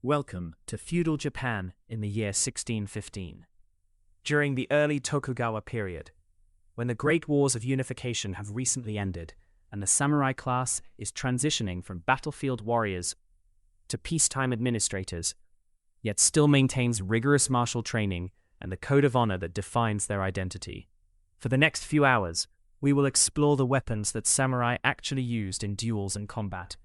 Welcome to feudal Japan in the year 1615. During the early Tokugawa period, when the great wars of unification have recently ended and the samurai class is transitioning from battlefield warriors to peacetime administrators, yet still maintains rigorous martial training and the code of honor that defines their identity. For the next few hours, we will explore the weapons that samurai actually used in duels and combat,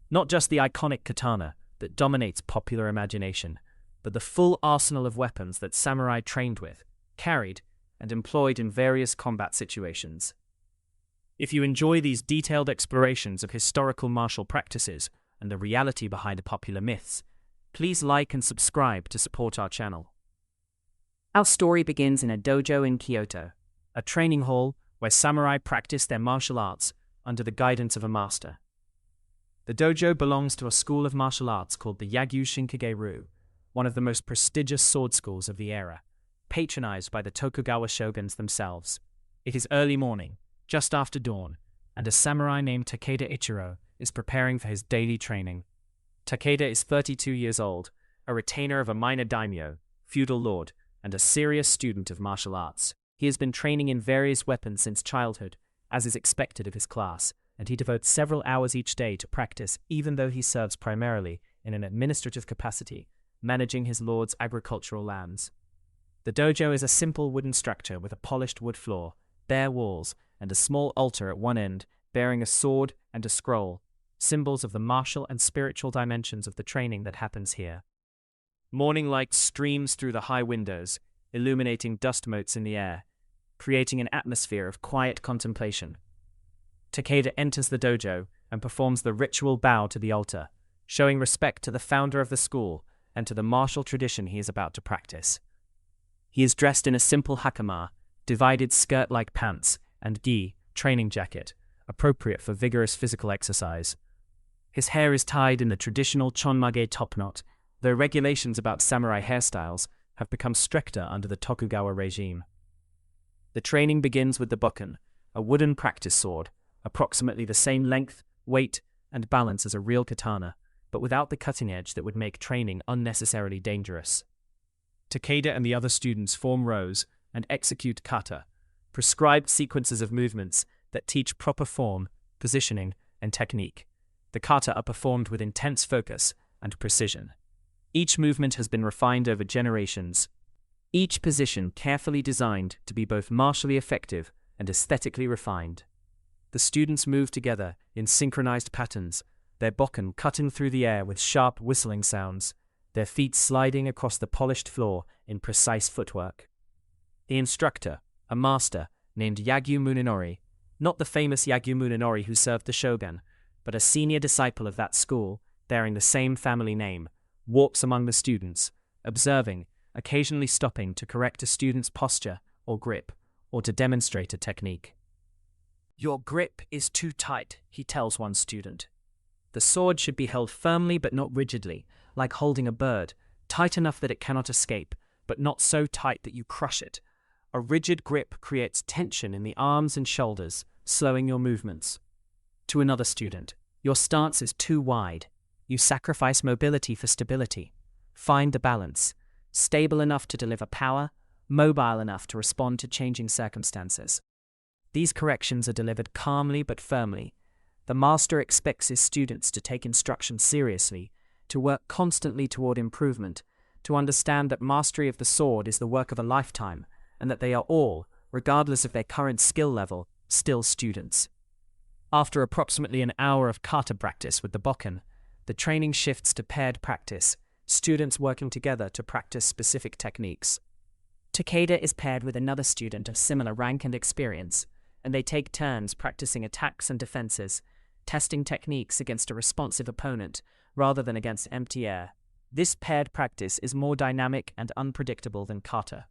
not just the iconic katana that dominates popular imagination, but the full arsenal of weapons that samurai trained with, carried, and employed in various combat situations. If you enjoy these detailed explorations of historical martial practices and the reality behind popular myths, please like and subscribe to support our channel. Our story begins in a dojo in Kyoto, a training hall where samurai practice their martial arts under the guidance of a master. The dojo belongs to a school of martial arts called the Yagyu Shinkage-ryu, one of the most prestigious sword schools of the era, patronized by the Tokugawa shoguns themselves. It is early morning, just after dawn, and a samurai named Takeda Ichiro is preparing for his daily training. Takeda is 32 years old, a retainer of a minor daimyo, feudal lord, and a serious student of martial arts. He has been training in various weapons since childhood, as is expected of his class, and he devotes several hours each day to practice, even though he serves primarily in an administrative capacity, managing his lord's agricultural lands. The dojo is a simple wooden structure with a polished wood floor, bare walls, and a small altar at one end bearing a sword and a scroll, symbols of the martial and spiritual dimensions of the training that happens here. Morning light streams through the high windows, illuminating dust motes in the air, creating an atmosphere of quiet contemplation. Takeda enters the dojo and performs the ritual bow to the altar, showing respect to the founder of the school and to the martial tradition he is about to practice. He is dressed in a simple hakama, divided skirt-like pants, and gi, training jacket, appropriate for vigorous physical exercise. His hair is tied in the traditional chonmage topknot, though regulations about samurai hairstyles have become stricter under the Tokugawa regime. The training begins with the bokken, a wooden practice sword, approximately the same length, weight, and balance as a real katana, but without the cutting edge that would make training unnecessarily dangerous. Takeda and the other students form rows and execute kata, prescribed sequences of movements that teach proper form, positioning, and technique. The kata are performed with intense focus and precision. Each movement has been refined over generations, each position carefully designed to be both martially effective and aesthetically refined. The students move together in synchronized patterns, their bokken cutting through the air with sharp whistling sounds, their feet sliding across the polished floor in precise footwork. The instructor, a master named Yagyu Munenori, not the famous Yagyu Munenori who served the shogun, but a senior disciple of that school, bearing the same family name, walks among the students, observing, occasionally stopping to correct a student's posture or grip, or to demonstrate a technique. "Your grip is too tight," he tells one student. The sword should be held firmly but not rigidly, like holding a bird, tight enough that it cannot escape, but not so tight that you crush it. A rigid grip creates tension in the arms and shoulders, slowing your movements. To another student, "Your stance is too wide. You sacrifice mobility for stability. Find the balance, stable enough to deliver power, mobile enough to respond to changing circumstances." These corrections are delivered calmly but firmly. The master expects his students to take instruction seriously, to work constantly toward improvement, to understand that mastery of the sword is the work of a lifetime, and that they are all, regardless of their current skill level, still students. After approximately an hour of kata practice with the bokken, the training shifts to paired practice, students working together to practice specific techniques. Takeda is paired with another student of similar rank and experience, and they take turns practicing attacks and defenses, testing techniques against a responsive opponent rather than against empty air. This paired practice is more dynamic and unpredictable than kata.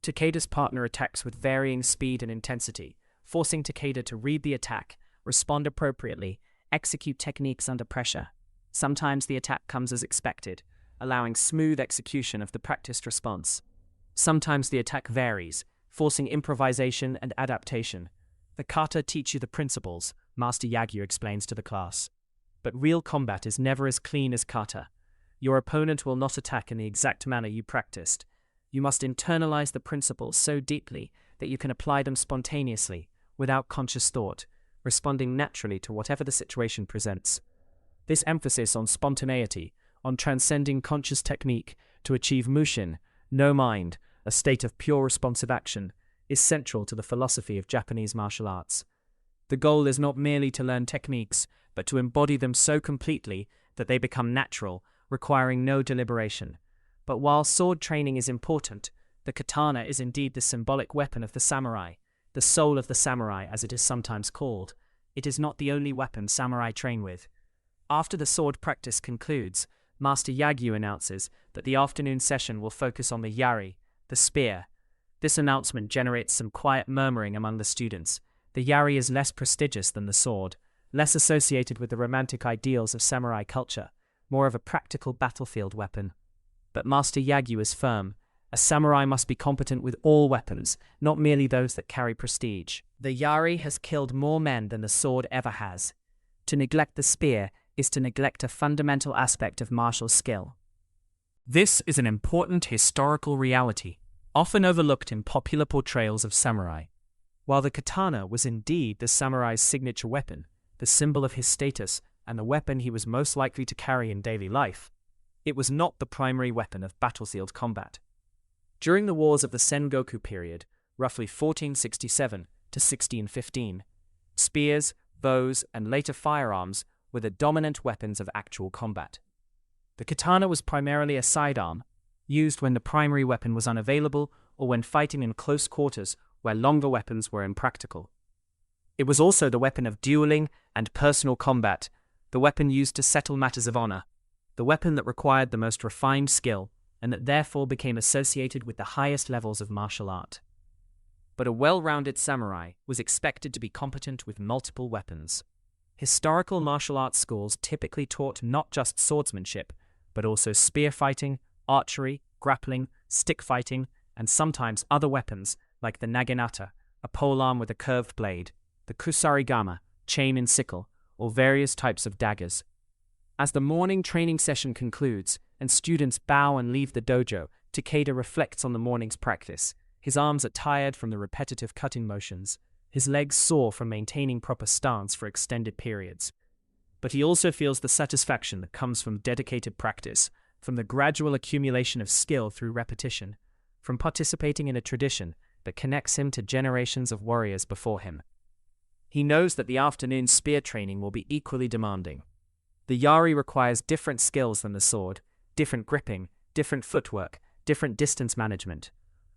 Takeda's partner attacks with varying speed and intensity, forcing Takeda to read the attack, respond appropriately, execute techniques under pressure. Sometimes the attack comes as expected, allowing smooth execution of the practiced response. Sometimes the attack varies, forcing improvisation and adaptation. The kata teach you the principles, Master Yagyu explains to the class. But real combat is never as clean as kata. Your opponent will not attack in the exact manner you practiced. You must internalize the principles so deeply that you can apply them spontaneously, without conscious thought, responding naturally to whatever the situation presents. This emphasis on spontaneity, on transcending conscious technique to achieve mushin, no mind, a state of pure responsive action, is central to the philosophy of Japanese martial arts. The goal is not merely to learn techniques, but to embody them so completely that they become natural, requiring no deliberation. But while sword training is important, the katana is indeed the symbolic weapon of the samurai, the soul of the samurai as it is sometimes called. It is not the only weapon samurai train with. After the sword practice concludes, Master Yagyu announces that the afternoon session will focus on the yari, the spear. This announcement generates some quiet murmuring among the students. The yari is less prestigious than the sword, less associated with the romantic ideals of samurai culture, more of a practical battlefield weapon. But Master Yagyu is firm. A samurai must be competent with all weapons, not merely those that carry prestige. The yari has killed more men than the sword ever has. To neglect the spear is to neglect a fundamental aspect of martial skill. This is an important historical reality, often overlooked in popular portrayals of samurai. While the katana was indeed the samurai's signature weapon, the symbol of his status, and the weapon he was most likely to carry in daily life, it was not the primary weapon of battlefield combat. During the wars of the Sengoku period, roughly 1467 to 1615, spears, bows, and later firearms were the dominant weapons of actual combat. The katana was primarily a sidearm, used when the primary weapon was unavailable or when fighting in close quarters where longer weapons were impractical. It was also the weapon of dueling and personal combat, the weapon used to settle matters of honor, the weapon that required the most refined skill and that therefore became associated with the highest levels of martial art. But a well-rounded samurai was expected to be competent with multiple weapons. Historical martial arts schools typically taught not just swordsmanship, but also spear fighting, archery, grappling, stick fighting, and sometimes other weapons like the naginata, a polearm with a curved blade, the kusarigama, chain and sickle, or various types of daggers. As the morning training session concludes and students bow and leave the dojo, Takeda reflects on the morning's practice. His arms are tired from the repetitive cutting motions, his legs sore from maintaining proper stance for extended periods. But he also feels the satisfaction that comes from dedicated practice, from the gradual accumulation of skill through repetition, from participating in a tradition that connects him to generations of warriors before him. He knows that the afternoon spear training will be equally demanding. The yari requires different skills than the sword, different gripping, different footwork, different distance management.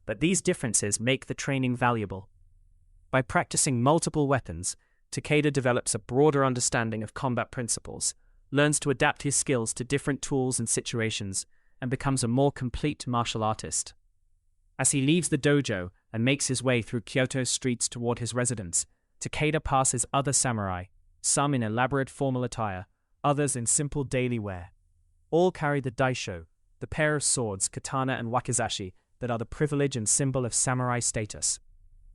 But these differences make the training valuable. By practicing multiple weapons, Takeda develops a broader understanding of combat principles, learns to adapt his skills to different tools and situations, and becomes a more complete martial artist. As he leaves the dojo and makes his way through Kyoto's streets toward his residence, Takeda passes other samurai, some in elaborate formal attire, others in simple daily wear. All carry the daisho, the pair of swords, katana and wakizashi, that are the privilege and symbol of samurai status.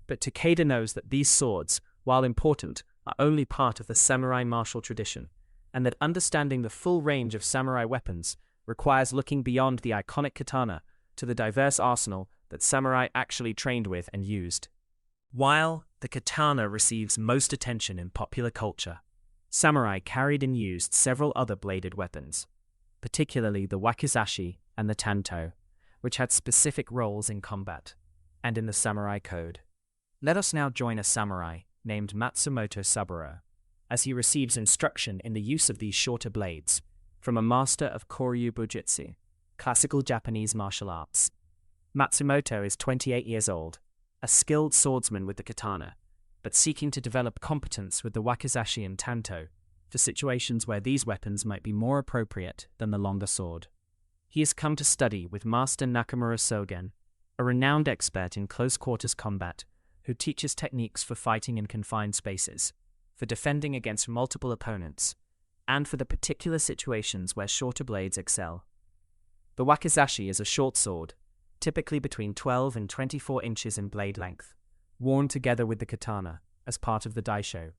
But Takeda knows that these swords, while important, are only part of the samurai martial tradition, and that understanding the full range of samurai weapons requires looking beyond the iconic katana to the diverse arsenal that samurai actually trained with and used. While the katana receives most attention in popular culture, samurai carried and used several other bladed weapons, particularly the wakizashi and the tanto, which had specific roles in combat and in the samurai code. Let us now join a samurai named Matsumoto Saburo, as he receives instruction in the use of these shorter blades from a master of Koryu Bujutsu, classical Japanese martial arts. Matsumoto is 28 years old, a skilled swordsman with the katana, but seeking to develop competence with the wakizashi and tanto for situations where these weapons might be more appropriate than the longer sword. He has come to study with Master Nakamura Sogen, a renowned expert in close-quarters combat, who teaches techniques for fighting in confined spaces, for defending against multiple opponents, and for the particular situations where shorter blades excel. The wakizashi is a short sword, typically between 12 and 24 inches in blade length, worn together with the katana as part of the daisho.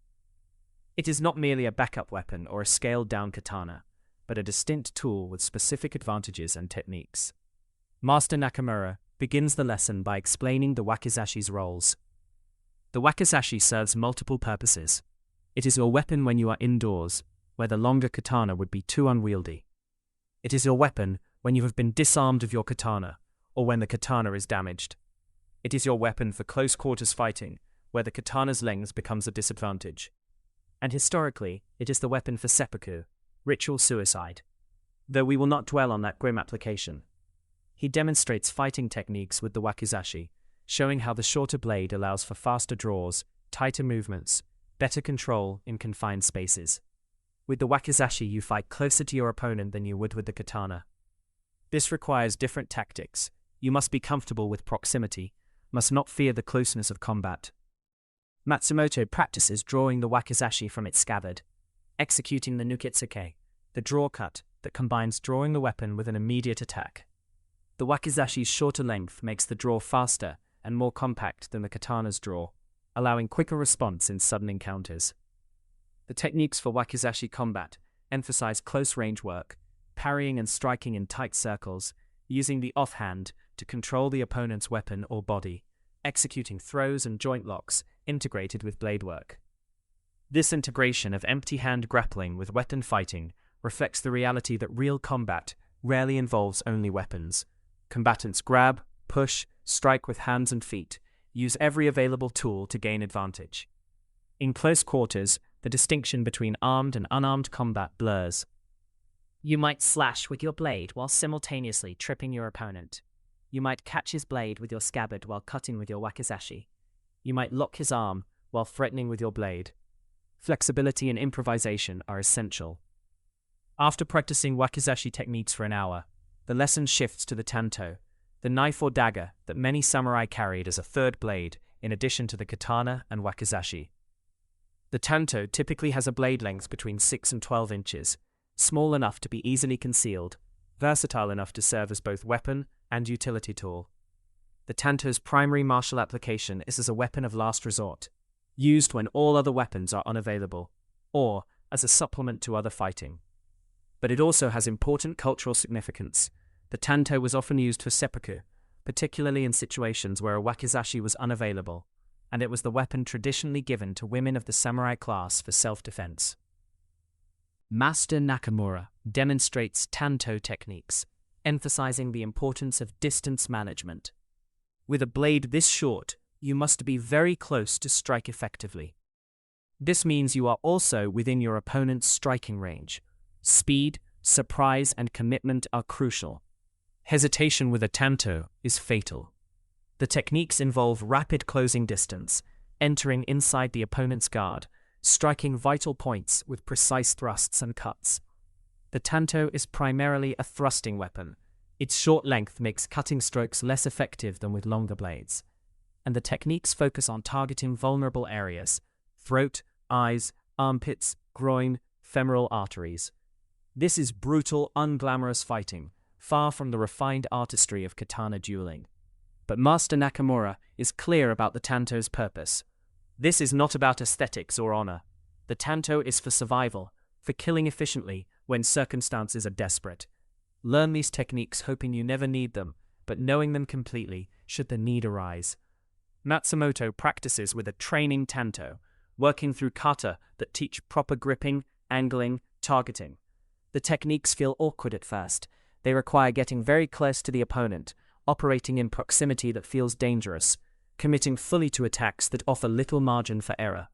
It is not merely a backup weapon or a scaled-down katana, but a distinct tool with specific advantages and techniques. Master Nakamura begins the lesson by explaining the wakizashi's roles. The wakizashi serves multiple purposes. It is your weapon when you are indoors, where the longer katana would be too unwieldy. It is your weapon when you have been disarmed of your katana, or when the katana is damaged. It is your weapon for close quarters fighting, where the katana's length becomes a disadvantage. And historically, it is the weapon for seppuku, ritual suicide. Though we will not dwell on that grim application. He demonstrates fighting techniques with the wakizashi, showing how the shorter blade allows for faster draws, tighter movements, better control in confined spaces. With the wakizashi, you fight closer to your opponent than you would with the katana. This requires different tactics. You must be comfortable with proximity, must not fear the closeness of combat. Matsumoto practices drawing the wakizashi from its scabbard, executing the nukitsuke, the draw cut that combines drawing the weapon with an immediate attack. The wakizashi's shorter length makes the draw faster and more compact than the katana's draw, allowing quicker response in sudden encounters. The techniques for wakizashi combat emphasize close range work, parrying and striking in tight circles, using the offhand to control the opponent's weapon or body, executing throws and joint locks integrated with blade work. This integration of empty-hand grappling with weapon fighting reflects the reality that real combat rarely involves only weapons. Combatants grab, push, strike with hands and feet, use every available tool to gain advantage. In close quarters, the distinction between armed and unarmed combat blurs. You might slash with your blade while simultaneously tripping your opponent. You might catch his blade with your scabbard while cutting with your wakizashi. You might lock his arm while threatening with your blade. Flexibility and improvisation are essential. After practicing wakizashi techniques for an hour, the lesson shifts to the tanto, the knife or dagger that many samurai carried as a third blade in addition to the katana and wakizashi. The tanto typically has a blade length between 6 and 12 inches, small enough to be easily concealed, versatile enough to serve as both weapon and utility tool. The tanto's primary martial application is as a weapon of last resort, used when all other weapons are unavailable, or as a supplement to other fighting. But it also has important cultural significance. The tanto was often used for seppuku, particularly in situations where a wakizashi was unavailable, and it was the weapon traditionally given to women of the samurai class for self-defense. Master Nakamura demonstrates tanto techniques, emphasizing the importance of distance management. With a blade this short, you must be very close to strike effectively. This means you are also within your opponent's striking range. Speed, surprise, and commitment are crucial. Hesitation with a tanto is fatal. The techniques involve rapid closing distance, entering inside the opponent's guard, striking vital points with precise thrusts and cuts. The tanto is primarily a thrusting weapon. Its short length makes cutting strokes less effective than with longer blades. And the techniques focus on targeting vulnerable areas: throat, eyes, armpits, groin, femoral arteries. This is brutal, unglamorous fighting, far from the refined artistry of katana dueling. But Master Nakamura is clear about the tanto's purpose. This is not about aesthetics or honor. The tanto is for survival, for killing efficiently when circumstances are desperate. Learn these techniques hoping you never need them, but knowing them completely should the need arise. Matsumoto practices with a training tanto, working through kata that teach proper gripping, angling, targeting. The techniques feel awkward at first. They require getting very close to the opponent, operating in proximity that feels dangerous, committing fully to attacks that offer little margin for error.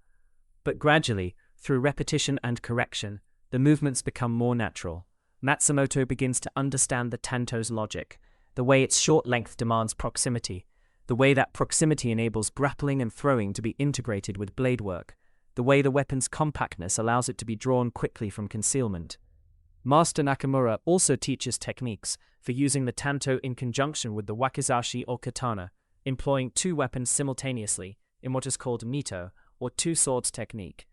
But gradually, through repetition and correction, the movements become more natural. Matsumoto begins to understand the tanto's logic, the way its short length demands proximity, the way that proximity enables grappling and throwing to be integrated with blade work, the way the weapon's compactness allows it to be drawn quickly from concealment. Master Nakamura also teaches techniques for using the tanto in conjunction with the wakizashi or katana, employing two weapons simultaneously in what is called mito, or two swords technique.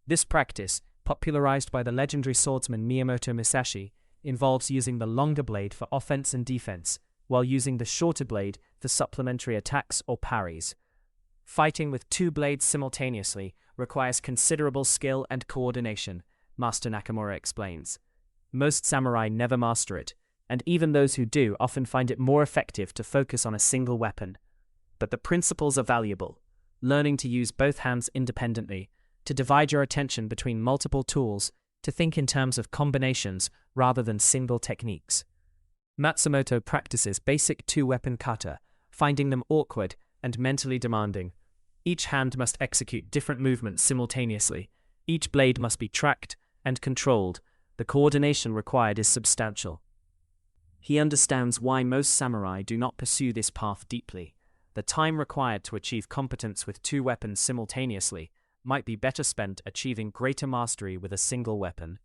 This practice, popularized by the legendary swordsman Miyamoto Musashi, involves using the longer blade for offense and defense, while using the shorter blade for supplementary attacks or parries. Fighting with two blades simultaneously requires considerable skill and coordination, Master Nakamura explains. Most samurai never master it, and even those who do often find it more effective to focus on a single weapon. But the principles are valuable, learning to use both hands independently, to divide your attention between multiple tools, to think in terms of combinations rather than single techniques. Matsumoto practices basic two-weapon kata, finding them awkward and mentally demanding. Each hand must execute different movements simultaneously. Each blade must be tracked and controlled. The coordination required is substantial. He understands why most samurai do not pursue this path deeply. The time required to achieve competence with two weapons simultaneously might be better spent achieving greater mastery with a single weapon.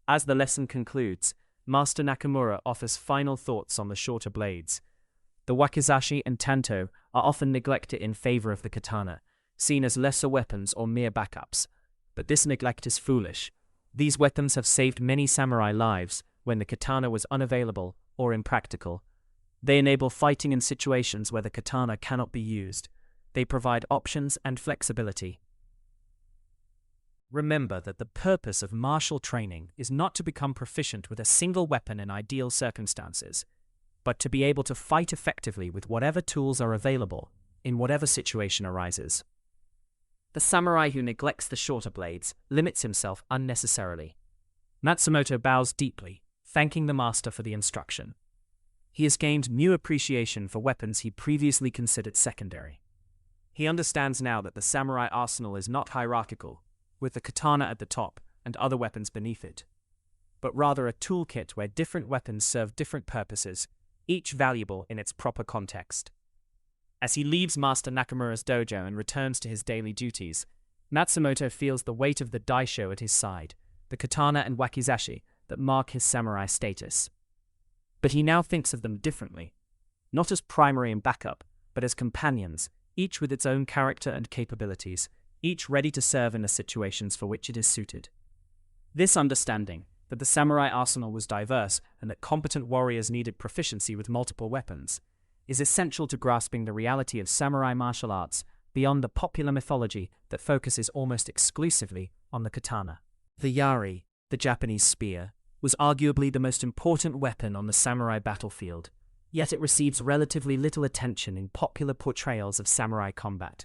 As the lesson concludes, Master Nakamura offers final thoughts on the shorter blades. The wakizashi and tanto are often neglected in favor of the katana, seen as lesser weapons or mere backups. But this neglect is foolish. These weapons have saved many samurai lives when the katana was unavailable or impractical. They enable fighting in situations where the katana cannot be used. They provide options and flexibility. Remember that the purpose of martial training is not to become proficient with a single weapon in ideal circumstances, but to be able to fight effectively with whatever tools are available in whatever situation arises. The samurai who neglects the shorter blades limits himself unnecessarily. Matsumoto bows deeply, thanking the master for the instruction. He has gained new appreciation for weapons he previously considered secondary. He understands now that the samurai arsenal is not hierarchical, with the katana at the top and other weapons beneath it, but rather a toolkit where different weapons serve different purposes, each valuable in its proper context. As he leaves Master Nakamura's dojo and returns to his daily duties, Matsumoto feels the weight of the daisho at his side, the katana and wakizashi that mark his samurai status. But he now thinks of them differently, not as primary and backup, but as companions, each with its own character and capabilities, each ready to serve in the situations for which it is suited. This understanding, that the samurai arsenal was diverse and that competent warriors needed proficiency with multiple weapons, is essential to grasping the reality of samurai martial arts beyond the popular mythology that focuses almost exclusively on the katana. The yari, the Japanese spear, was arguably the most important weapon on the samurai battlefield, yet it receives relatively little attention in popular portrayals of samurai combat.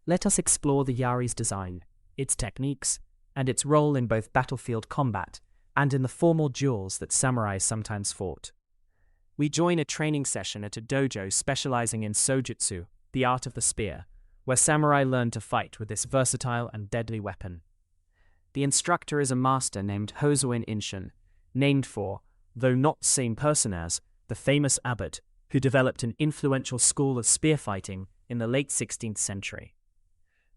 Let us explore the yari's design, its techniques, and its role in both battlefield combat and in the formal duels that samurai sometimes fought. We join a training session at a dojo specializing in sojutsu, the art of the spear, where samurai learn to fight with this versatile and deadly weapon. The instructor is a master named Hosoin Inshin, named for, though not the same person as, the famous abbot who developed an influential school of spear fighting in the late 16th century.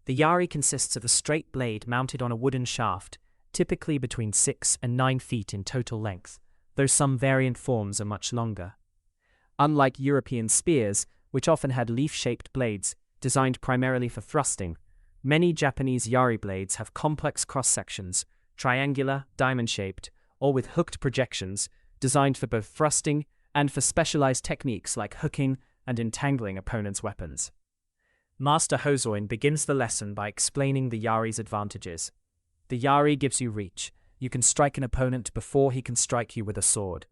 The yari consists of a straight blade mounted on a wooden shaft, typically between 6 and 9 feet in total length, though some variant forms are much longer. Unlike European spears, which often had leaf-shaped blades designed primarily for thrusting, many Japanese yari blades have complex cross-sections, triangular, diamond-shaped, or with hooked projections, designed for both thrusting and for specialized techniques like hooking and entangling opponents' weapons. Master Hosoin begins the lesson by explaining the yari's advantages. The yari gives you reach. You can strike an opponent before he can strike you with a sword.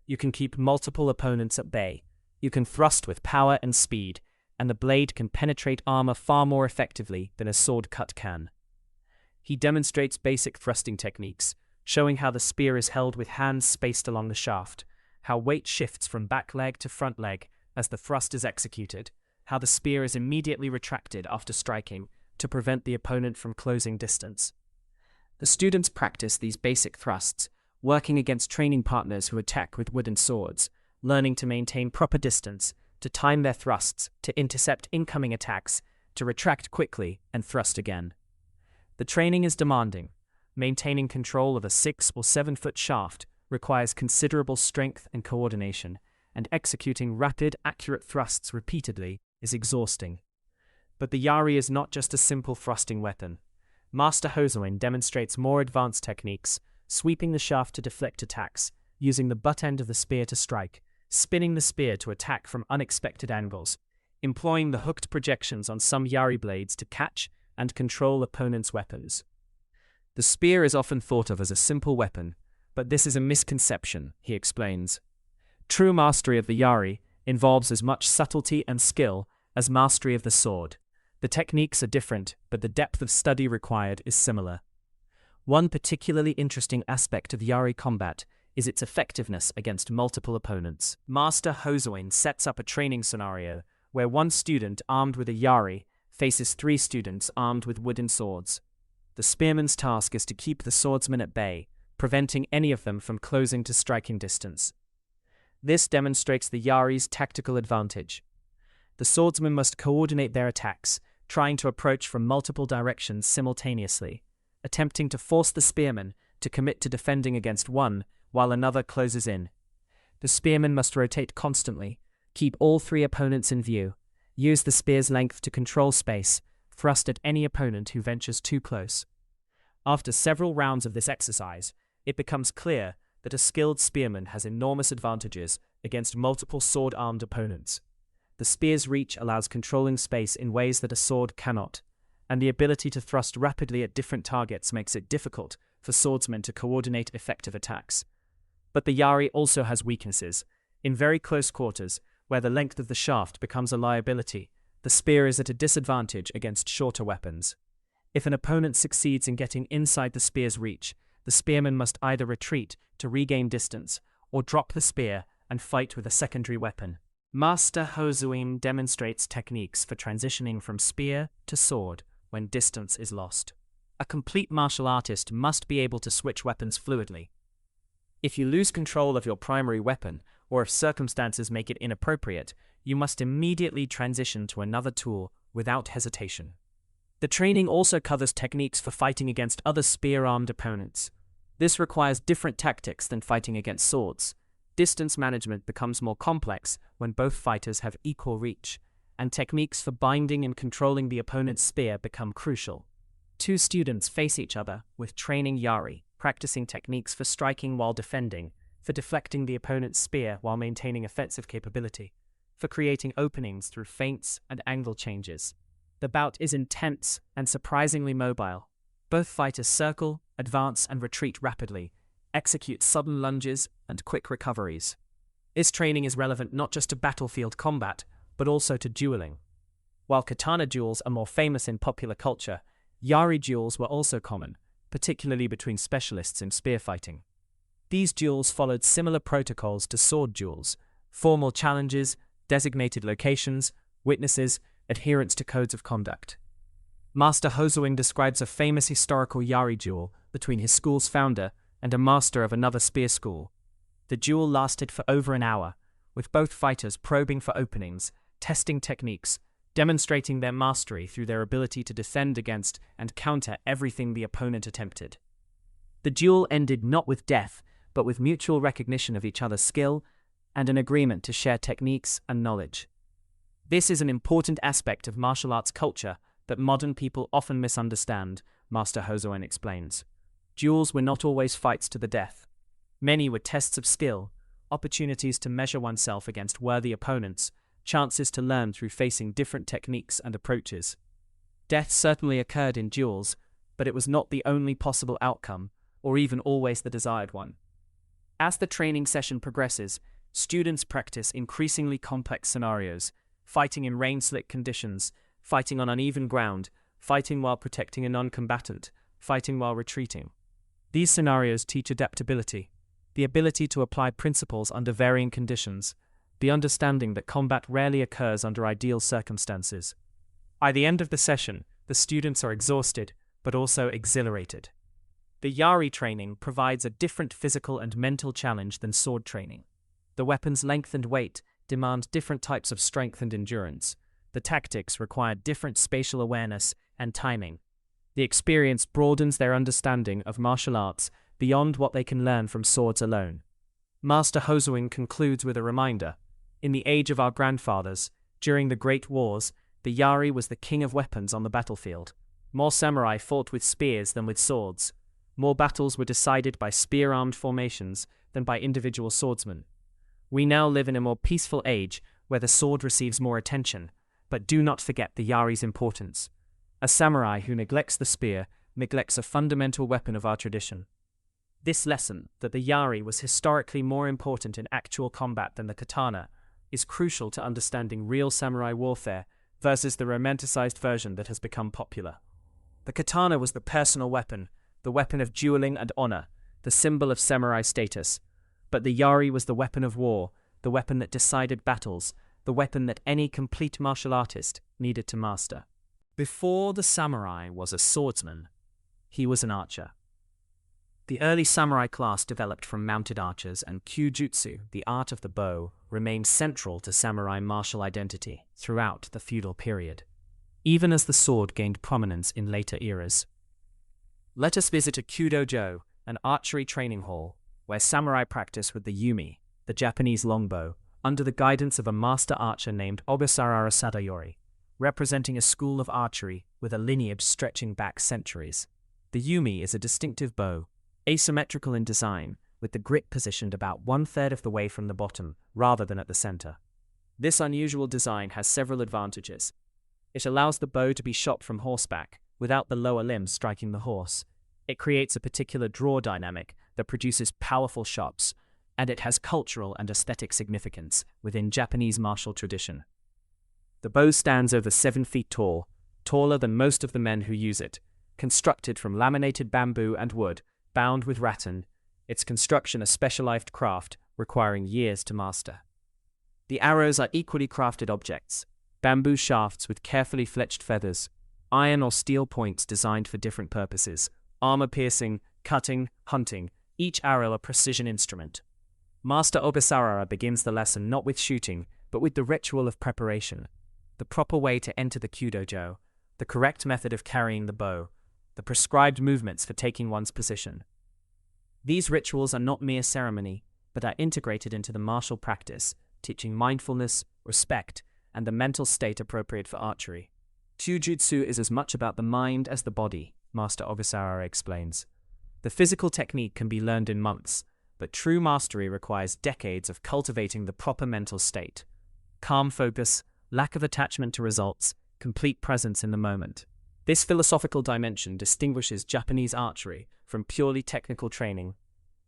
You can keep multiple opponents at bay. You can thrust with power and speed, and the blade can penetrate armor far more effectively than a sword cut can. He demonstrates basic thrusting techniques, showing how the spear is held with hands spaced along the shaft, how weight shifts from back leg to front leg as the thrust is executed, how the spear is immediately retracted after striking to prevent the opponent from closing distance. The students practice these basic thrusts, working against training partners who attack with wooden swords, learning to maintain proper distance, to time their thrusts, to intercept incoming attacks, to retract quickly and thrust again. The training is demanding. Maintaining control of a 6 or 7 foot shaft requires considerable strength and coordination, and executing rapid, accurate thrusts repeatedly is exhausting. But the yari is not just a simple thrusting weapon. Master Hosoin demonstrates more advanced techniques, sweeping the shaft to deflect attacks, using the butt end of the spear to strike, spinning the spear to attack from unexpected angles, employing the hooked projections on some yari blades to catch and control opponents' weapons. The spear is often thought of as a simple weapon, But this is a misconception, he explains. True mastery of the yari involves as much subtlety and skill as mastery of the sword. The techniques are different, but the depth of study required is similar. One particularly interesting aspect of yari combat is its effectiveness against multiple opponents. Master Hosoin sets up a training scenario where one student armed with a yari faces 3 students armed with wooden swords. The spearman's task is to keep the swordsman at bay, preventing any of them from closing to striking distance. This demonstrates the yari's tactical advantage. The swordsman must coordinate their attacks, trying to approach from multiple directions simultaneously, attempting to force the spearman to commit to defending against one while another closes in. The spearman must rotate constantly, keep all 3 opponents in view, use the spear's length to control space, thrust at any opponent who ventures too close. After several rounds of this exercise, it becomes clear that a skilled spearman has enormous advantages against multiple sword-armed opponents. The spear's reach allows controlling space in ways that a sword cannot, and the ability to thrust rapidly at different targets makes it difficult for swordsmen to coordinate effective attacks. But the yari also has weaknesses. In very close quarters, where the length of the shaft becomes a liability, the spear is at a disadvantage against shorter weapons. If an opponent succeeds in getting inside the spear's reach, the spearman must either retreat to regain distance or drop the spear and fight with a secondary weapon. Master Hosoin demonstrates techniques for transitioning from spear to sword when distance is lost. A complete martial artist must be able to switch weapons fluidly. If you lose control of your primary weapon, or if circumstances make it inappropriate, you must immediately transition to another tool without hesitation. The training also covers techniques for fighting against other spear-armed opponents. This requires different tactics than fighting against swords. Distance management becomes more complex when both fighters have equal reach, and techniques for binding and controlling the opponent's spear become crucial. 2 students face each other with training yari, practicing techniques for striking while defending, for deflecting the opponent's spear while maintaining offensive capability, for creating openings through feints and angle changes. The bout is intense and surprisingly mobile. Both fighters circle, advance and retreat rapidly, execute sudden lunges and quick recoveries. This training is relevant not just to battlefield combat, but also to dueling. While katana duels are more famous in popular culture, yari duels were also common, particularly between specialists in spearfighting. These duels followed similar protocols to sword duels: formal challenges, designated locations, witnesses, adherence to codes of conduct. Master Hosoin describes a famous historical yari duel between his school's founder and a master of another spear school. The duel lasted for over an hour, with both fighters probing for openings, testing techniques, demonstrating their mastery through their ability to defend against and counter everything the opponent attempted. The duel ended not with death, but with mutual recognition of each other's skill and an agreement to share techniques and knowledge. This is an important aspect of martial arts culture that modern people often misunderstand, Master Hosoin explains. Duels were not always fights to the death. Many were tests of skill, opportunities to measure oneself against worthy opponents, chances to learn through facing different techniques and approaches. Death certainly occurred in duels, but it was not the only possible outcome, or even always the desired one. As the training session progresses, students practice increasingly complex scenarios, fighting in rain-slick conditions, fighting on uneven ground, fighting while protecting a non-combatant, fighting while retreating. These scenarios teach adaptability, the ability to apply principles under varying conditions, the understanding that combat rarely occurs under ideal circumstances. By the end of the session, the students are exhausted, but also exhilarated. The yari training provides a different physical and mental challenge than sword training. The weapon's length and weight demand different types of strength and endurance. The tactics require different spatial awareness and timing. The experience broadens their understanding of martial arts beyond what they can learn from swords alone. Master Hosoin concludes with a reminder. In the age of our grandfathers, during the Great Wars, the yari was the king of weapons on the battlefield. More samurai fought with spears than with swords. More battles were decided by spear-armed formations than by individual swordsmen. We now live in a more peaceful age where the sword receives more attention, but do not forget the yari's importance. A samurai who neglects the spear neglects a fundamental weapon of our tradition. This lesson, that the yari was historically more important in actual combat than the katana, is crucial to understanding real samurai warfare versus the romanticized version that has become popular. The katana was the personal weapon, the weapon of dueling and honor, the symbol of samurai status. But the yari was the weapon of war, the weapon that decided battles, the weapon that any complete martial artist needed to master. Before the samurai was a swordsman, he was an archer. The early samurai class developed from mounted archers, and kyujutsu, the art of the bow, remained central to samurai martial identity throughout the feudal period, even as the sword gained prominence in later eras. Let us visit a kyudojo, an archery training hall, where samurai practice with the yumi, the Japanese longbow, under the guidance of a master archer named Obisarara Sadayori, representing a school of archery with a lineage stretching back centuries. The yumi is a distinctive bow, asymmetrical in design, with the grip positioned about 1/3 of the way from the bottom, rather than at the center. This unusual design has several advantages. It allows the bow to be shot from horseback, without the lower limbs striking the horse. It creates a particular draw dynamic that produces powerful shots, and it has cultural and aesthetic significance within Japanese martial tradition. The bow stands over 7 feet tall, taller than most of the men who use it, constructed from laminated bamboo and wood, bound with rattan, its construction a specialized craft requiring years to master. The arrows are equally crafted objects, bamboo shafts with carefully fletched feathers, iron or steel points designed for different purposes, armor-piercing, cutting, hunting, each arrow a precision instrument. Master Obisarara begins the lesson not with shooting, but with the ritual of preparation, the proper way to enter the kyudojo, the correct method of carrying the bow, the prescribed movements for taking one's position. These rituals are not mere ceremony, but are integrated into the martial practice, teaching mindfulness, respect, and the mental state appropriate for archery. Kyujutsu is as much about the mind as the body, Master Obisarara explains. The physical technique can be learned in months, but true mastery requires decades of cultivating the proper mental state. Calm focus, lack of attachment to results, complete presence in the moment. This philosophical dimension distinguishes Japanese archery from purely technical training.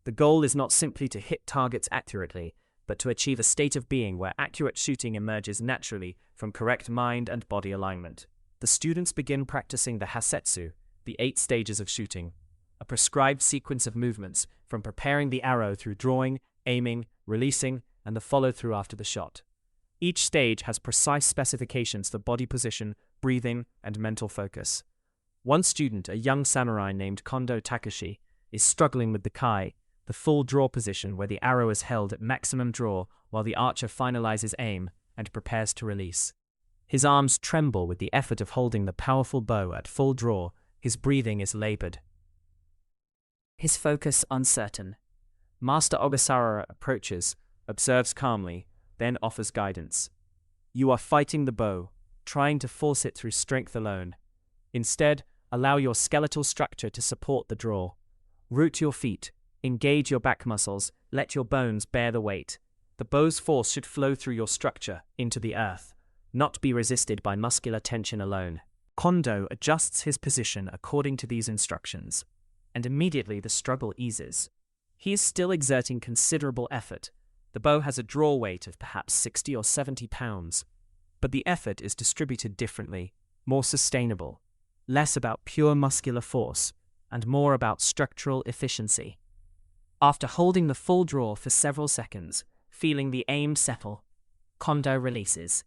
The goal is not simply to hit targets accurately, but to achieve a state of being where accurate shooting emerges naturally from correct mind and body alignment. The students begin practicing the hasetsu, the 8 stages of shooting, a prescribed sequence of movements from preparing the arrow through drawing, aiming, releasing, and the follow-through after the shot. Each stage has precise specifications for body position, breathing, and mental focus. One student, a young samurai named Kondo Takashi, is struggling with the kai, the full draw position where the arrow is held at maximum draw while the archer finalizes aim and prepares to release. His arms tremble with the effort of holding the powerful bow at full draw. His breathing is labored, his focus uncertain. Master Obisarara approaches, observes calmly, then offers guidance. You are fighting the bow, trying to force it through strength alone. Instead, allow your skeletal structure to support the draw. Root your feet, engage your back muscles, let your bones bear the weight. The bow's force should flow through your structure, into the earth, not be resisted by muscular tension alone. Kondo adjusts his position according to these instructions, and immediately the struggle eases. He is still exerting considerable effort. The bow has a draw weight of perhaps 60 or 70 pounds, but the effort is distributed differently, more sustainable, less about pure muscular force, and more about structural efficiency. After holding the full draw for several seconds, feeling the aim settle, Kondo releases.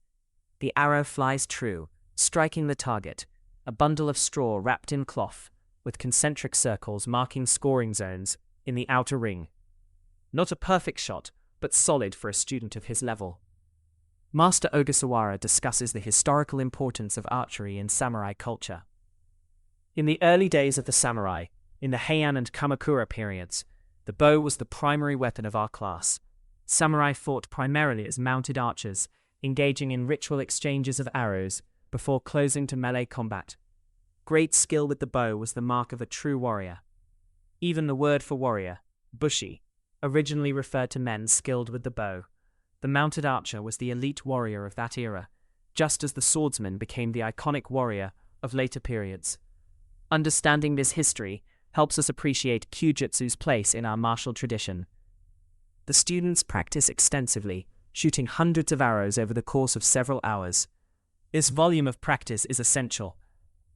The arrow flies true, striking the target, a bundle of straw wrapped in cloth, with concentric circles marking scoring zones in the outer ring. Not a perfect shot, but solid for a student of his level. Master Ogasawara discusses the historical importance of archery in samurai culture. In the early days of the samurai, in the Heian and Kamakura periods, the bow was the primary weapon of our class. Samurai fought primarily as mounted archers, engaging in ritual exchanges of arrows before closing to melee combat. Great skill with the bow was the mark of a true warrior. Even the word for warrior, bushi, originally referred to men skilled with the bow. The mounted archer was the elite warrior of that era, just as the swordsman became the iconic warrior of later periods. Understanding this history helps us appreciate Kyujutsu's place in our martial tradition. The students practice extensively, shooting hundreds of arrows over the course of several hours. This volume of practice is essential.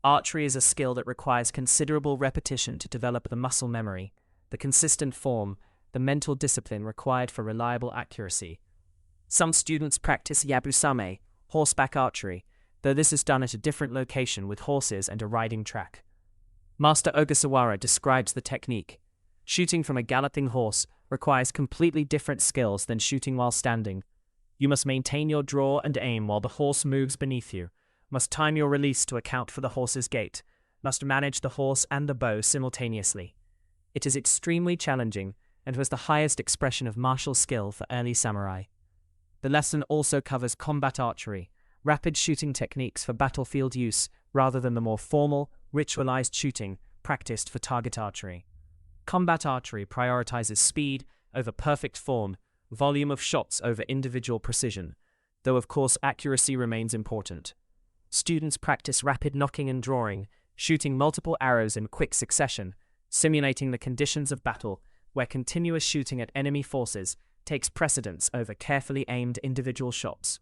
Archery is a skill that requires considerable repetition to develop the muscle memory, the consistent form, the mental discipline required for reliable accuracy. Some students practice yabusame, horseback archery, though this is done at a different location with horses and a riding track. Master Ogasawara describes the technique. Shooting from a galloping horse requires completely different skills than shooting while standing. You must maintain your draw and aim while the horse moves beneath you, must time your release to account for the horse's gait, must manage the horse and the bow simultaneously. It is extremely challenging and was the highest expression of martial skill for early samurai. The lesson also covers combat archery, rapid shooting techniques for battlefield use rather than the more formal, ritualized shooting practiced for target archery. Combat archery prioritizes speed over perfect form, volume of shots over individual precision, though of course accuracy remains important. Students practice rapid knocking and drawing, shooting multiple arrows in quick succession, simulating the conditions of battle where continuous shooting at enemy forces takes precedence over carefully aimed individual shots.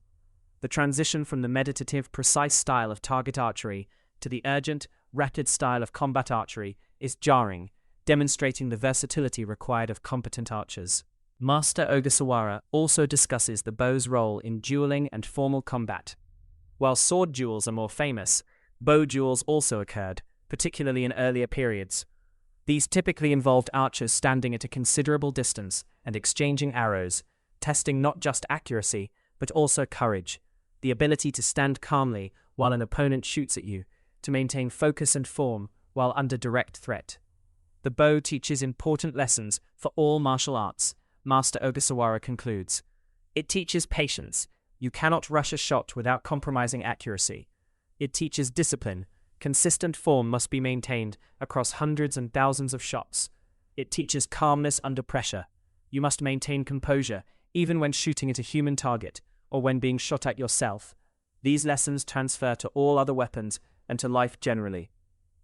The transition from the meditative, precise style of target archery to the urgent, rapid style of combat archery is jarring, demonstrating the versatility required of competent archers. Master Ogasawara also discusses the bow's role in dueling and formal combat. While sword duels are more famous, bow duels also occurred, particularly in earlier periods. These typically involved archers standing at a considerable distance and exchanging arrows, testing not just accuracy, but also courage, the ability to stand calmly while an opponent shoots at you, to maintain focus and form while under direct threat. The bow teaches important lessons for all martial arts, Master Ogasawara concludes. It teaches patience. You cannot rush a shot without compromising accuracy. It teaches discipline. Consistent form must be maintained across hundreds and thousands of shots. It teaches calmness under pressure. You must maintain composure, even when shooting at a human target, or when being shot at yourself. These lessons transfer to all other weapons and to life generally.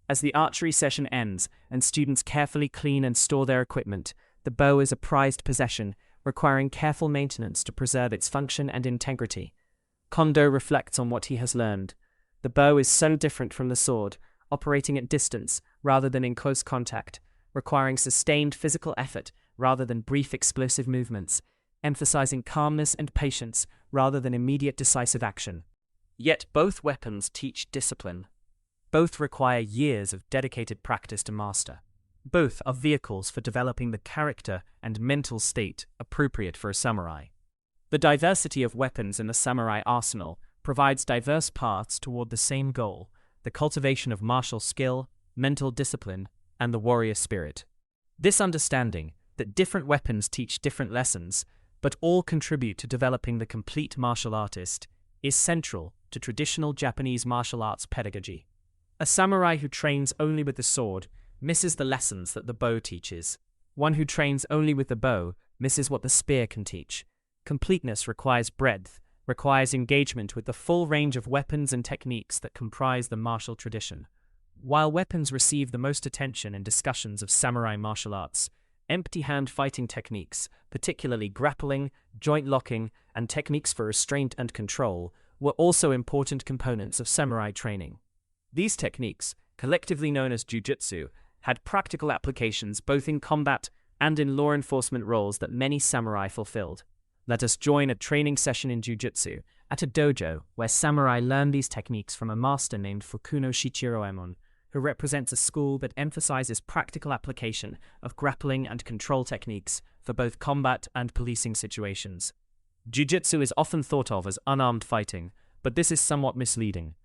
As the archery session ends and students carefully clean and store their equipment, the bow is a prized possession, requiring careful maintenance to preserve its function and integrity. Kondo reflects on what he has learned. The bow is so different from the sword, operating at distance rather than in close contact, requiring sustained physical effort rather than brief explosive movements, emphasizing calmness and patience rather than immediate decisive action. Yet both weapons teach discipline. Both require years of dedicated practice to master. Both are vehicles for developing the character and mental state appropriate for a samurai. The diversity of weapons in the samurai arsenal provides diverse paths toward the same goal, the cultivation of martial skill, mental discipline, and the warrior spirit. This understanding that different weapons teach different lessons, but all contribute to developing the complete martial artist, is central to traditional Japanese martial arts pedagogy. A samurai who trains only with the sword misses the lessons that the bow teaches. One who trains only with the bow misses what the spear can teach. Completeness requires breadth, requires engagement with the full range of weapons and techniques that comprise the martial tradition. While weapons receive the most attention in discussions of samurai martial arts, empty-hand fighting techniques, particularly grappling, joint locking, and techniques for restraint and control, were also important components of samurai training. These techniques, collectively known as jujutsu, had practical applications both in combat and in law enforcement roles that many samurai fulfilled. Let us join a training session in jujutsu at a dojo where samurai learn these techniques from a master named Fukuno Shichiroemon, who represents a school that emphasizes practical application of grappling and control techniques for both combat and policing situations. Jiu-jitsu is often thought of as unarmed fighting, but this is somewhat misleading.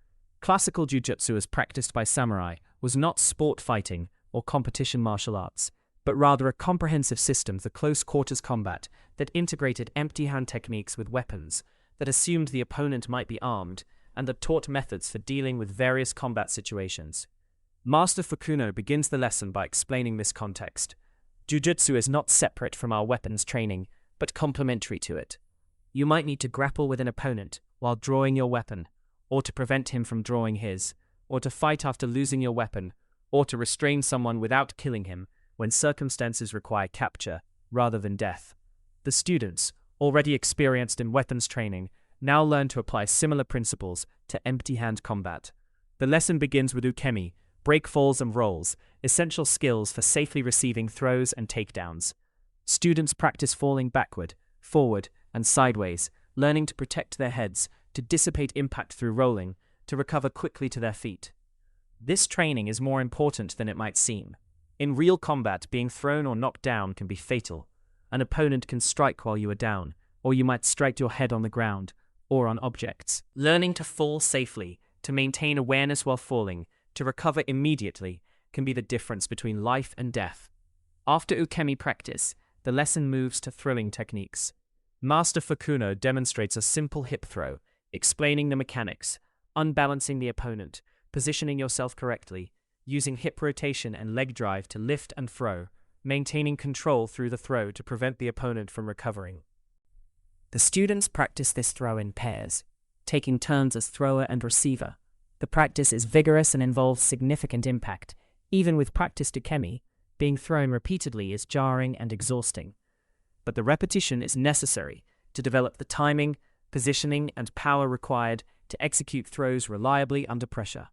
Classical jiu-jitsu as practiced by samurai was not sport fighting or competition martial arts, but rather a comprehensive system for close-quarters combat that integrated empty-hand techniques with weapons, that assumed the opponent might be armed, and that taught methods for dealing with various combat situations. Master Fukuno begins the lesson by explaining this context. Jiu-jitsu is not separate from our weapons training, but complementary to it. You might need to grapple with an opponent while drawing your weapon, or to prevent him from drawing his, or to fight after losing your weapon, or to restrain someone without killing him when circumstances require capture rather than death. The students, already experienced in weapons training, now learn to apply similar principles to empty-hand combat. The lesson begins with ukemi, break falls and rolls, essential skills for safely receiving throws and takedowns. Students practice falling backward, forward, and sideways, learning to protect their heads, to dissipate impact through rolling, to recover quickly to their feet. This training is more important than it might seem. In real combat, being thrown or knocked down can be fatal. An opponent can strike while you are down, or you might strike your head on the ground, or on objects. Learning to fall safely, to maintain awareness while falling, to recover immediately, can be the difference between life and death. After ukemi practice, the lesson moves to throwing techniques. Master Fukuno demonstrates a simple hip throw, explaining the mechanics, unbalancing the opponent, positioning yourself correctly, using hip rotation and leg drive to lift and throw, maintaining control through the throw to prevent the opponent from recovering. The students practice this throw in pairs, taking turns as thrower and receiver. The practice is vigorous and involves significant impact. Even with practiced ukemi, being thrown repeatedly is jarring and exhausting. But the repetition is necessary to develop the timing, positioning, and power required to execute throws reliably under pressure.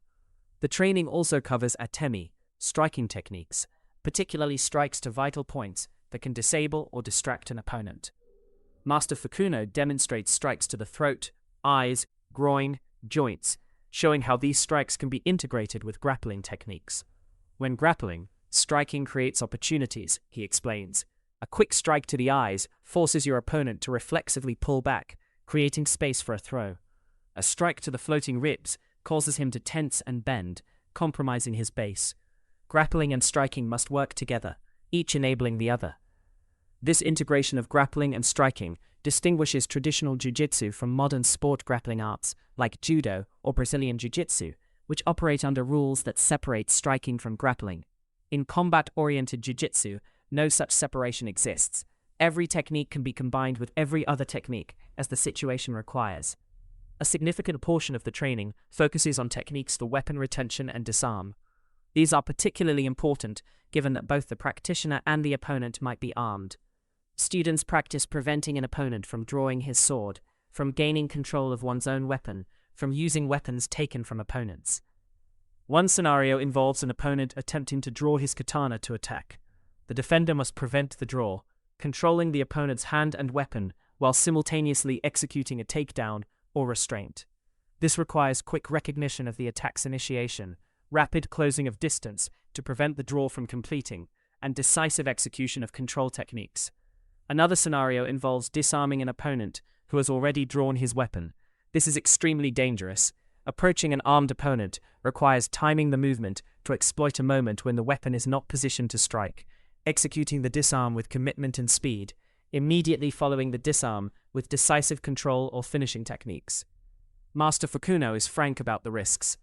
The training also covers atemi, striking techniques, particularly strikes to vital points that can disable or distract an opponent. Master Fukuno demonstrates strikes to the throat, eyes, groin, joints, showing how these strikes can be integrated with grappling techniques. When grappling, striking creates opportunities, he explains. A quick strike to the eyes forces your opponent to reflexively pull back, creating space for a throw. A strike to the floating ribs causes him to tense and bend, compromising his base. Grappling and striking must work together, each enabling the other. This integration of grappling and striking distinguishes traditional jiu-jitsu from modern sport grappling arts like judo or Brazilian jiu-jitsu, which operate under rules that separate striking from grappling. In combat-oriented jiu-jitsu, no such separation exists. Every technique can be combined with every other technique as the situation requires. A significant portion of the training focuses on techniques for weapon retention and disarm. These are particularly important given that both the practitioner and the opponent might be armed. Students practice preventing an opponent from drawing his sword, from gaining control of one's own weapon, from using weapons taken from opponents. One scenario involves an opponent attempting to draw his katana to attack. The defender must prevent the draw, controlling the opponent's hand and weapon while simultaneously executing a takedown or restraint. This requires quick recognition of the attack's initiation, rapid closing of distance to prevent the draw from completing, and decisive execution of control techniques. Another scenario involves disarming an opponent who has already drawn his weapon. This is extremely dangerous. Approaching an armed opponent requires timing the movement to exploit a moment when the weapon is not positioned to strike, executing the disarm with commitment and speed, immediately following the disarm with decisive control or finishing techniques. Master Fukuno is frank about the risks.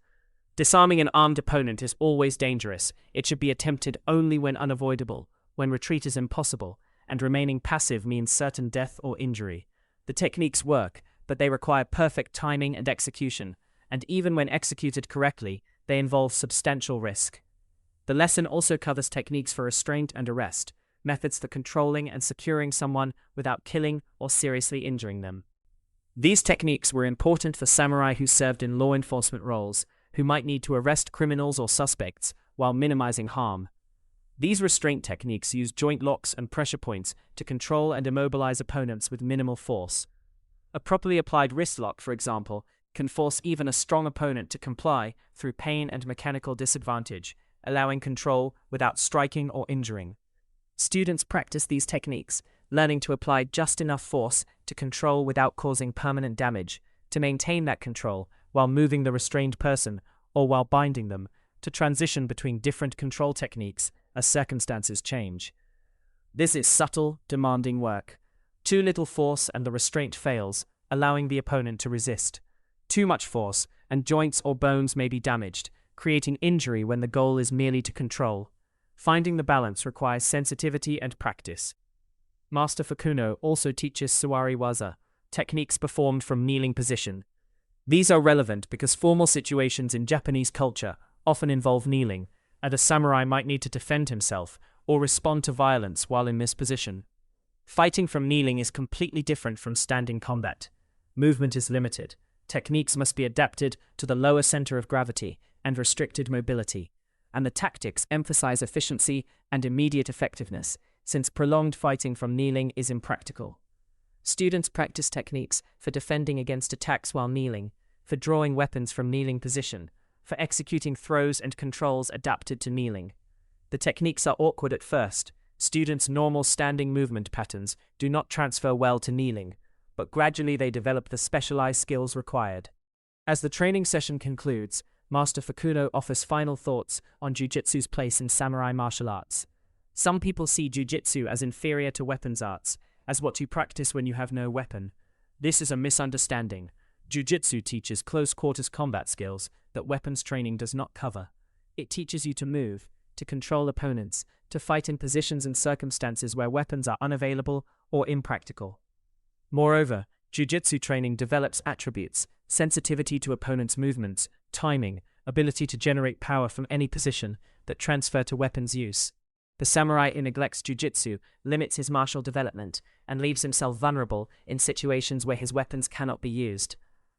Disarming an armed opponent is always dangerous. It should be attempted only when unavoidable, when retreat is impossible, and remaining passive means certain death or injury. The techniques work, but they require perfect timing and execution, and even when executed correctly, they involve substantial risk. The lesson also covers techniques for restraint and arrest, methods for controlling and securing someone without killing or seriously injuring them. These techniques were important for samurai who served in law enforcement roles, who might need to arrest criminals or suspects while minimizing harm. These restraint techniques use joint locks and pressure points to control and immobilize opponents with minimal force. A properly applied wrist lock, for example, can force even a strong opponent to comply through pain and mechanical disadvantage, allowing control without striking or injuring. Students practice these techniques, learning to apply just enough force to control without causing permanent damage, to maintain that control while moving the restrained person or while binding them, to transition between different control techniques as circumstances change. This is subtle, demanding work. Too little force and the restraint fails, allowing the opponent to resist. Too much force, and joints or bones may be damaged, creating injury when the goal is merely to control. Finding the balance requires sensitivity and practice. Master Fukuno also teaches Suwari Waza, techniques performed from kneeling position. These are relevant because formal situations in Japanese culture often involve kneeling, and a samurai might need to defend himself or respond to violence while in this position. Fighting from kneeling is completely different from standing combat. Movement is limited. Techniques must be adapted to the lower center of gravity and restricted mobility, and the tactics emphasize efficiency and immediate effectiveness, since prolonged fighting from kneeling is impractical. Students practice techniques for defending against attacks while kneeling, for drawing weapons from kneeling position, for executing throws and controls adapted to kneeling. The techniques are awkward at first. Students' normal standing movement patterns do not transfer well to kneeling, but gradually they develop the specialized skills required. As the training session concludes, Master Fukuno offers final thoughts on jujitsu's place in samurai martial arts. Some people see jujitsu as inferior to weapons arts, as what you practice when you have no weapon. This is a misunderstanding. Jujitsu teaches close-quarters combat skills that weapons training does not cover. It teaches you to move, to control opponents, to fight in positions and circumstances where weapons are unavailable or impractical. Moreover, jujitsu training develops attributes, sensitivity to opponents' movements, timing, ability to generate power from any position that transfer to weapons use. The samurai who neglects jujitsu limits his martial development and leaves himself vulnerable in situations where his weapons cannot be used.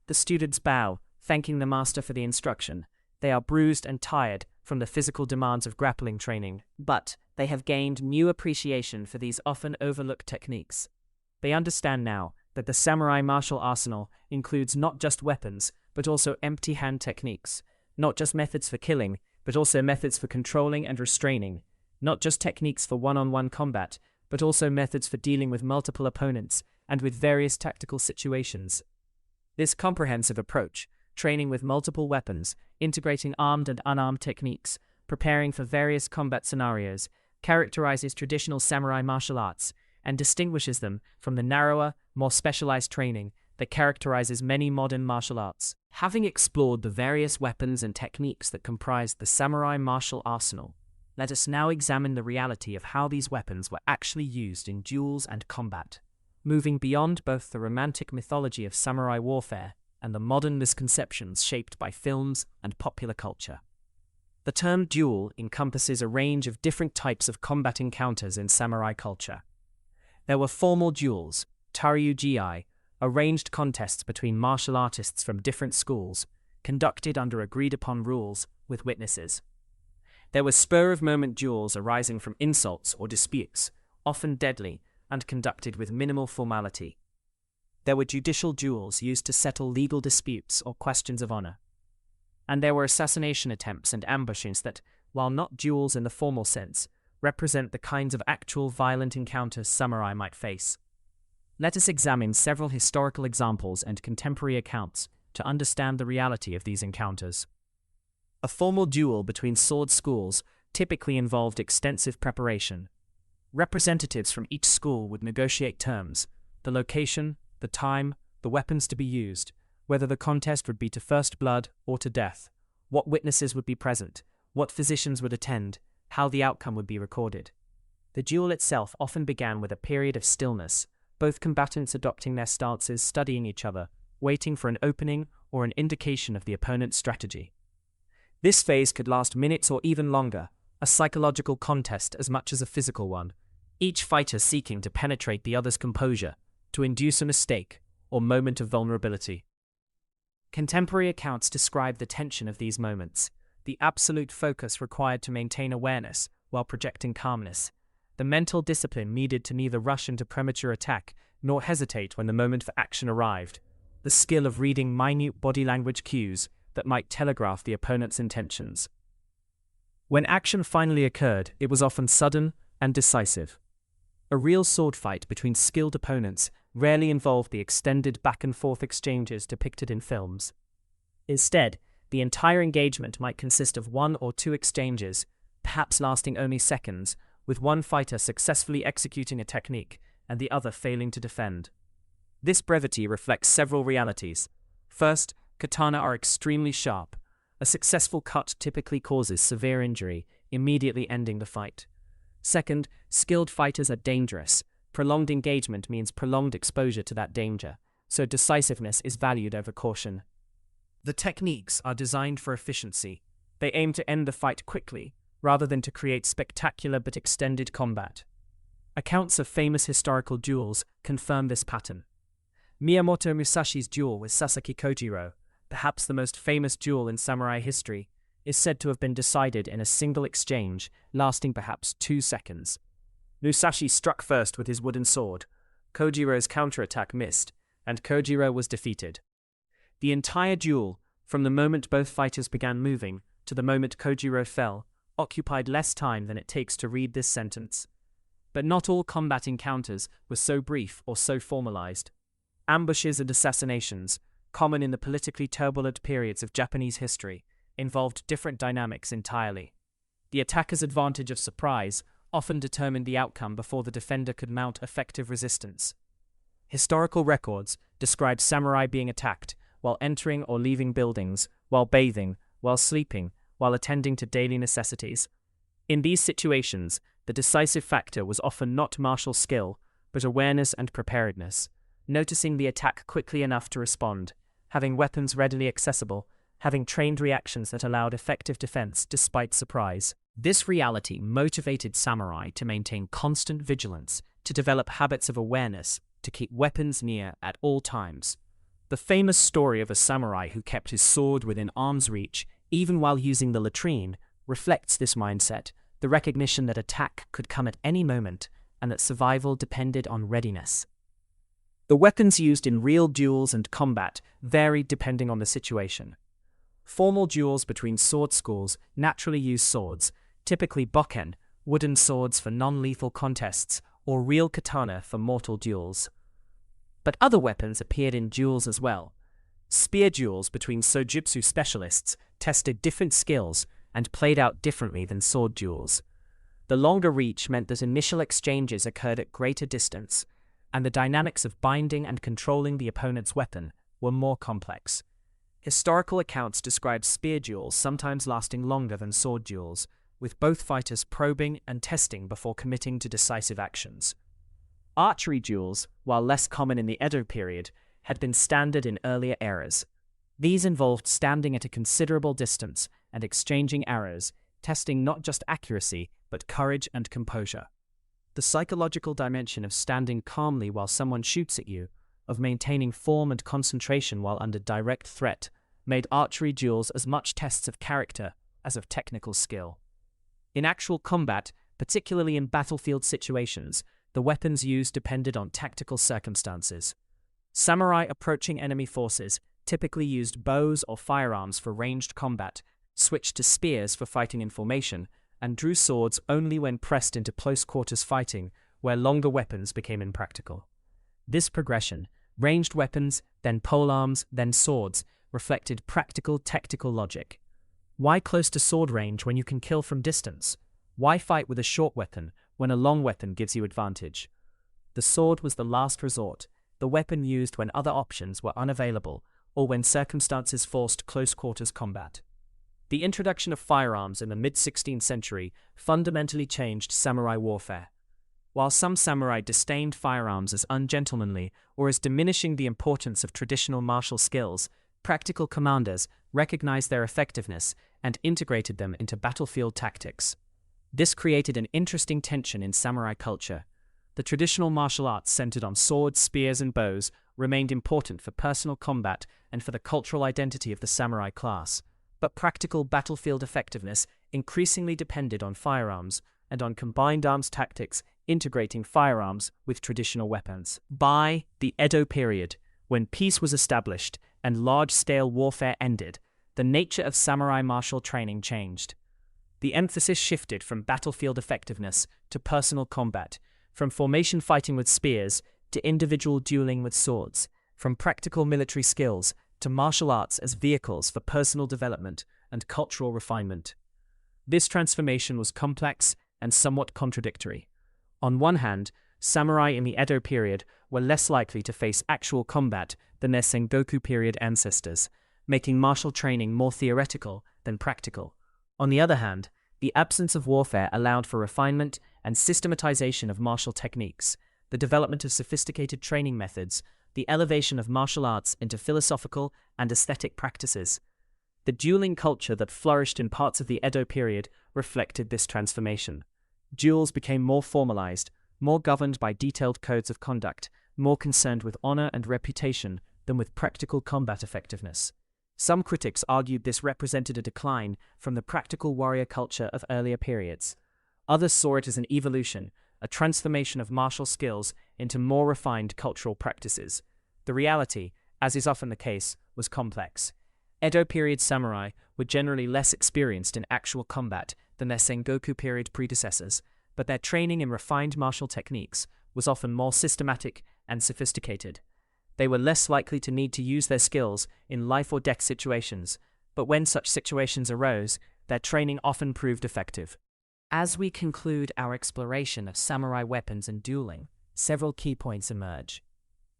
The students bow, thanking the master for the instruction. They are bruised and tired from the physical demands of grappling training, but they have gained new appreciation for these often overlooked techniques. They understand now that the samurai martial arsenal includes not just weapons, but also empty-hand techniques, not just methods for killing, but also methods for controlling and restraining, not just techniques for one-on-one combat, but also methods for dealing with multiple opponents and with various tactical situations. This comprehensive approach, training with multiple weapons, integrating armed and unarmed techniques, preparing for various combat scenarios, characterizes traditional samurai martial arts and distinguishes them from the narrower, more specialized training that characterizes many modern martial arts. Having explored the various weapons and techniques that comprise the samurai martial arsenal, let us now examine the reality of how these weapons were actually used in duels and combat, moving beyond both the romantic mythology of samurai warfare and the modern misconceptions shaped by films and popular culture. The term duel encompasses a range of different types of combat encounters in samurai culture. There were formal duels, taryuji, arranged contests between martial artists from different schools, conducted under agreed-upon rules with witnesses. There were spur-of-moment duels arising from insults or disputes, often deadly, and conducted with minimal formality. There were judicial duels used to settle legal disputes or questions of honor. And there were assassination attempts and ambushings that, while not duels in the formal sense, represent the kinds of actual violent encounters samurai might face. Let us examine several historical examples and contemporary accounts to understand the reality of these encounters. A formal duel between sword schools typically involved extensive preparation. Representatives from each school would negotiate terms, the location, the time, the weapons to be used, whether the contest would be to first blood or to death, what witnesses would be present, what physicians would attend, how the outcome would be recorded. The duel itself often began with a period of stillness, both combatants adopting their stances, studying each other, waiting for an opening or an indication of the opponent's strategy. This phase could last minutes or even longer, a psychological contest as much as a physical one, each fighter seeking to penetrate the other's composure, to induce a mistake or moment of vulnerability. Contemporary accounts describe the tension of these moments, the absolute focus required to maintain awareness while projecting calmness, the mental discipline needed to neither rush into premature attack nor hesitate when the moment for action arrived, the skill of reading minute body language cues that might telegraph the opponent's intentions. When action finally occurred, it was often sudden and decisive. A real sword fight between skilled opponents rarely involved the extended back-and-forth exchanges depicted in films. Instead, the entire engagement might consist of one or two exchanges, perhaps lasting only seconds, with one fighter successfully executing a technique and the other failing to defend. This brevity reflects several realities. First, katana are extremely sharp. A successful cut typically causes severe injury, immediately ending the fight. Second, skilled fighters are dangerous. Prolonged engagement means prolonged exposure to that danger, so decisiveness is valued over caution. The techniques are designed for efficiency. They aim to end the fight quickly, rather than to create spectacular but extended combat. Accounts of famous historical duels confirm this pattern. Miyamoto Musashi's duel with Sasaki Kojiro, perhaps the most famous duel in samurai history, is said to have been decided in a single exchange lasting perhaps 2 seconds. Musashi struck first with his wooden sword, Kojiro's counterattack missed, and Kojiro was defeated. The entire duel, from the moment both fighters began moving to the moment Kojiro fell, occupied less time than it takes to read this sentence. But not all combat encounters were so brief or so formalized. Ambushes and assassinations, common in the politically turbulent periods of Japanese history, involved different dynamics entirely. The attacker's advantage of surprise often determined the outcome before the defender could mount effective resistance. Historical records describe samurai being attacked while entering or leaving buildings, while bathing, while sleeping, while attending to daily necessities. In these situations, the decisive factor was often not martial skill, but awareness and preparedness, noticing the attack quickly enough to respond, having weapons readily accessible, having trained reactions that allowed effective defense despite surprise. This reality motivated samurai to maintain constant vigilance, to develop habits of awareness, to keep weapons near at all times. The famous story of a samurai who kept his sword within arm's reach, even while using the latrine, reflects this mindset, the recognition that attack could come at any moment and that survival depended on readiness. The weapons used in real duels and combat varied depending on the situation. Formal duels between sword schools naturally use swords, typically bokken, wooden swords for non-lethal contests, or real katana for mortal duels. But other weapons appeared in duels as well. Spear duels between sojutsu specialists tested different skills and played out differently than sword duels. The longer reach meant that initial exchanges occurred at greater distance, and the dynamics of binding and controlling the opponent's weapon were more complex. Historical accounts describe spear duels sometimes lasting longer than sword duels, with both fighters probing and testing before committing to decisive actions. Archery duels, while less common in the Edo period, had been standard in earlier eras. These involved standing at a considerable distance and exchanging arrows, testing not just accuracy, but courage and composure. The psychological dimension of standing calmly while someone shoots at you, of maintaining form and concentration while under direct threat, made archery duels as much tests of character as of technical skill. In actual combat, particularly in battlefield situations, the weapons used depended on tactical circumstances. Samurai approaching enemy forces typically used bows or firearms for ranged combat, switched to spears for fighting in formation, and drew swords only when pressed into close-quarters fighting, where longer weapons became impractical. This progression, ranged weapons, then polearms, then swords, reflected practical tactical logic. Why close to sword range when you can kill from distance? Why fight with a short weapon when a long weapon gives you advantage? The sword was the last resort, the weapon used when other options were unavailable or when circumstances forced close-quarters combat. The introduction of firearms in the mid-16th century fundamentally changed samurai warfare. While some samurai disdained firearms as ungentlemanly or as diminishing the importance of traditional martial skills, practical commanders recognized their effectiveness and integrated them into battlefield tactics. This created an interesting tension in samurai culture. The traditional martial arts centered on swords, spears, and bows remained important for personal combat and for the cultural identity of the samurai class, but practical battlefield effectiveness increasingly depended on firearms and on combined arms tactics integrating firearms with traditional weapons. By the Edo period, when peace was established and large-scale warfare ended, the nature of samurai martial training changed. The emphasis shifted from battlefield effectiveness to personal combat, from formation fighting with spears to individual dueling with swords, from practical military skills to martial arts as vehicles for personal development and cultural refinement. This transformation was complex and somewhat contradictory. On one hand, samurai in the Edo period were less likely to face actual combat than their Sengoku period ancestors, making martial training more theoretical than practical. On the other hand, the absence of warfare allowed for refinement and systematization of martial techniques, the development of sophisticated training methods, the elevation of martial arts into philosophical and aesthetic practices. The dueling culture that flourished in parts of the Edo period reflected this transformation. Duels became more formalized, more governed by detailed codes of conduct, more concerned with honor and reputation than with practical combat effectiveness. Some critics argued this represented a decline from the practical warrior culture of earlier periods. Others saw it as an evolution, a transformation of martial skills into more refined cultural practices. The reality, as is often the case, was complex. Edo period samurai were generally less experienced in actual combat than their Sengoku period predecessors, but their training in refined martial techniques was often more systematic and sophisticated. They were less likely to need to use their skills in life or death situations, but when such situations arose, their training often proved effective. As we conclude our exploration of samurai weapons and dueling, several key points emerge.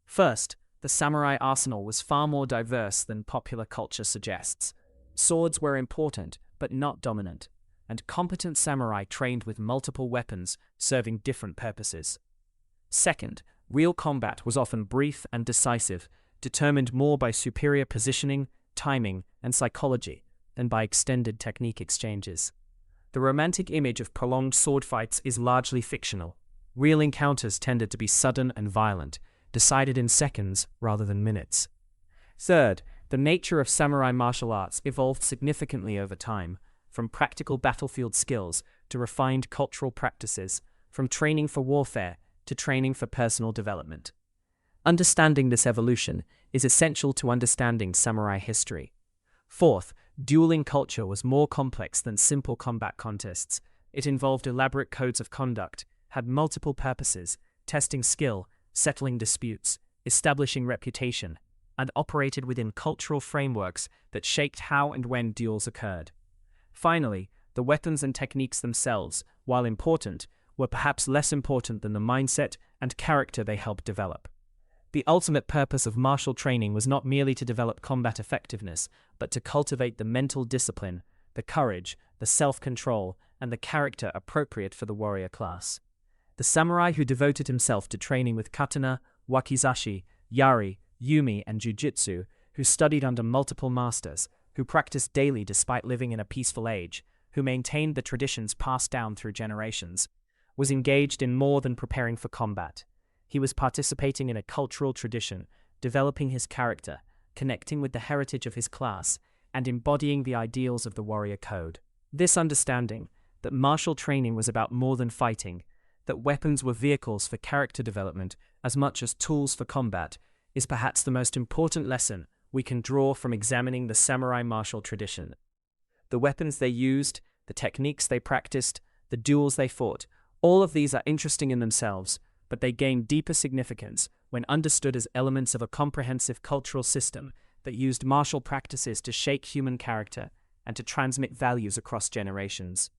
First, the samurai arsenal was far more diverse than popular culture suggests. Swords were important, but not dominant, and competent samurai trained with multiple weapons serving different purposes. Second, real combat was often brief and decisive, determined more by superior positioning, timing, and psychology than by extended technique exchanges. The romantic image of prolonged sword fights is largely fictional. Real encounters tended to be sudden and violent, decided in seconds rather than minutes. Third, the nature of samurai martial arts evolved significantly over time, from practical battlefield skills to refined cultural practices, from training for warfare to training for personal development. Understanding this evolution is essential to understanding samurai history. Fourth, dueling culture was more complex than simple combat contests. It involved elaborate codes of conduct, had multiple purposes, testing skill, settling disputes, establishing reputation, and operated within cultural frameworks that shaped how and when duels occurred. Finally, the weapons and techniques themselves, while important, were perhaps less important than the mindset and character they helped develop. The ultimate purpose of martial training was not merely to develop combat effectiveness, but to cultivate the mental discipline, the courage, the self-control, and the character appropriate for the warrior class. The samurai who devoted himself to training with katana, wakizashi, yari, yumi, and jujitsu, who studied under multiple masters, who practiced daily despite living in a peaceful age, who maintained the traditions passed down through generations, was engaged in more than preparing for combat. He was participating in a cultural tradition, developing his character, connecting with the heritage of his class, and embodying the ideals of the warrior code. This understanding, that martial training was about more than fighting, that weapons were vehicles for character development as much as tools for combat, is perhaps the most important lesson we can draw from examining the samurai martial tradition. The weapons they used, the techniques they practiced, the duels they fought, all of these are interesting in themselves, but they gain deeper significance when understood as elements of a comprehensive cultural system that used martial practices to shape human character and to transmit values across generations.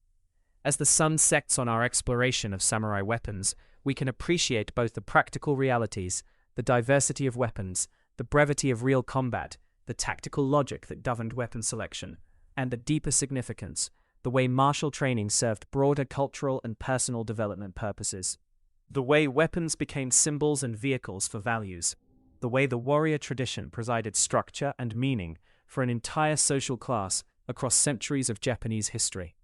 As the sun sets on our exploration of samurai weapons, we can appreciate both the practical realities, the diversity of weapons, the brevity of real combat, the tactical logic that governed weapon selection, and the deeper significance, the way martial training served broader cultural and personal development purposes. The way weapons became symbols and vehicles for values. The way the warrior tradition provided structure and meaning for an entire social class across centuries of Japanese history.